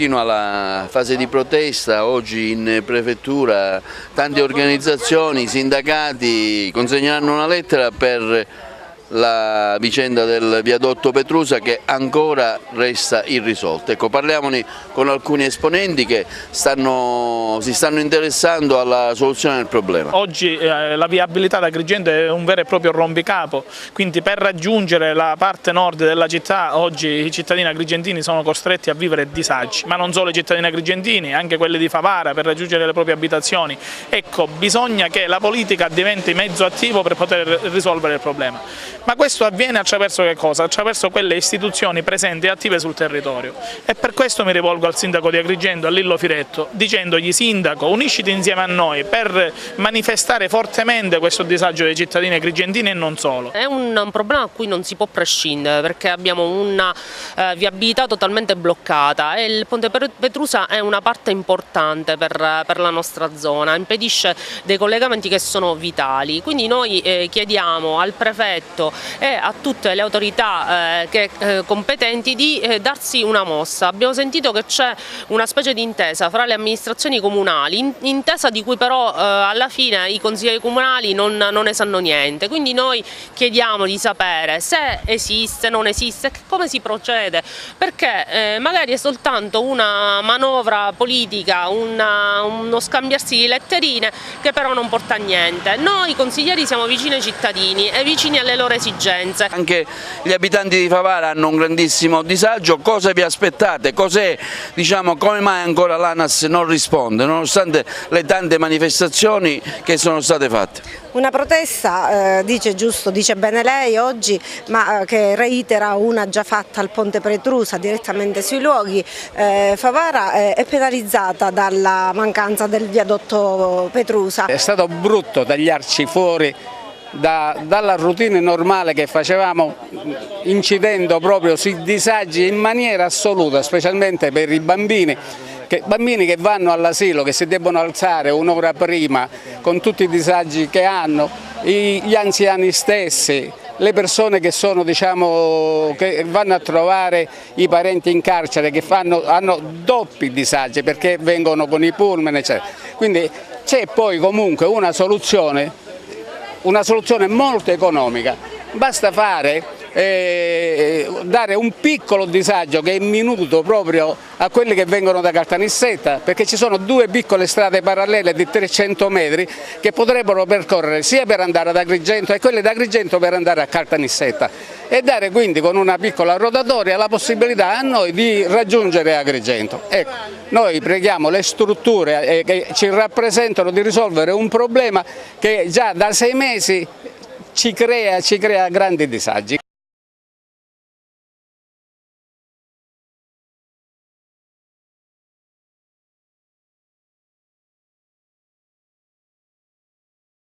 Continua la fase di protesta, oggi in prefettura tante organizzazioni, sindacati consegneranno una lettera per la vicenda del viadotto Petrusa che ancora resta irrisolta. Ecco, parliamone con alcuni esponenti che si stanno interessando alla soluzione del problema. Oggi la viabilità da Agrigento è un vero e proprio rompicapo, quindi per raggiungere la parte nord della città oggi i cittadini agrigentini sono costretti a vivere disagi, ma non solo i cittadini agrigentini, anche quelli di Favara per raggiungere le proprie abitazioni. Ecco, bisogna che la politica diventi mezzo attivo per poter risolvere il problema. Ma questo avviene attraverso che cosa? Attraverso quelle istituzioni presenti e attive sul territorio. E per questo mi rivolgo al sindaco di Agrigento, a Lillo Firetto, dicendogli: sindaco, unisciti insieme a noi per manifestare fortemente questo disagio dei cittadini agrigentini e non solo. È un problema a cui non si può prescindere perché abbiamo una viabilità totalmente bloccata e il ponte Petrusa è una parte importante per la nostra zona, impedisce dei collegamenti che sono vitali. Quindi noi chiediamo al prefetto e a tutte le autorità competenti di darsi una mossa. Abbiamo sentito che c'è una specie di intesa fra le amministrazioni comunali, intesa di cui però alla fine i consiglieri comunali non ne sanno niente, quindi noi chiediamo di sapere se esiste, non esiste, come si procede, perché magari è soltanto una manovra politica, uno scambiarsi di letterine che però non porta a niente. Noi consiglieri siamo vicini ai cittadini e vicini alle loro esigenze. Anche gli abitanti di Favara hanno un grandissimo disagio. Cosa vi aspettate? Come mai ancora l'ANAS non risponde nonostante le tante manifestazioni che sono state fatte? Una protesta, dice bene lei oggi, ma che reitera una già fatta al ponte Petrusa direttamente sui luoghi. Favara è penalizzata dalla mancanza del viadotto Petrusa. È stato brutto tagliarci fuori dalla routine normale che facevamo, incidendo proprio sui disagi in maniera assoluta, specialmente per i bambini che vanno all'asilo, che si debbono alzare un'ora prima con tutti i disagi che hanno, gli anziani stessi, le persone che vanno a trovare i parenti in carcere, che hanno doppi disagi perché vengono con i pullman, eccetera. Quindi c'è poi comunque una soluzione molto economica, basta dare un piccolo disagio che è minuto proprio a quelli che vengono da Caltanissetta, perché ci sono due piccole strade parallele di 300 metri che potrebbero percorrere sia per andare ad Agrigento e quelle da Agrigento per andare a Caltanissetta, e dare quindi con una piccola rotatoria la possibilità a noi di raggiungere Agrigento. Ecco, noi preghiamo le strutture che ci rappresentano di risolvere un problema che già da 6 mesi ci crea grandi disagi.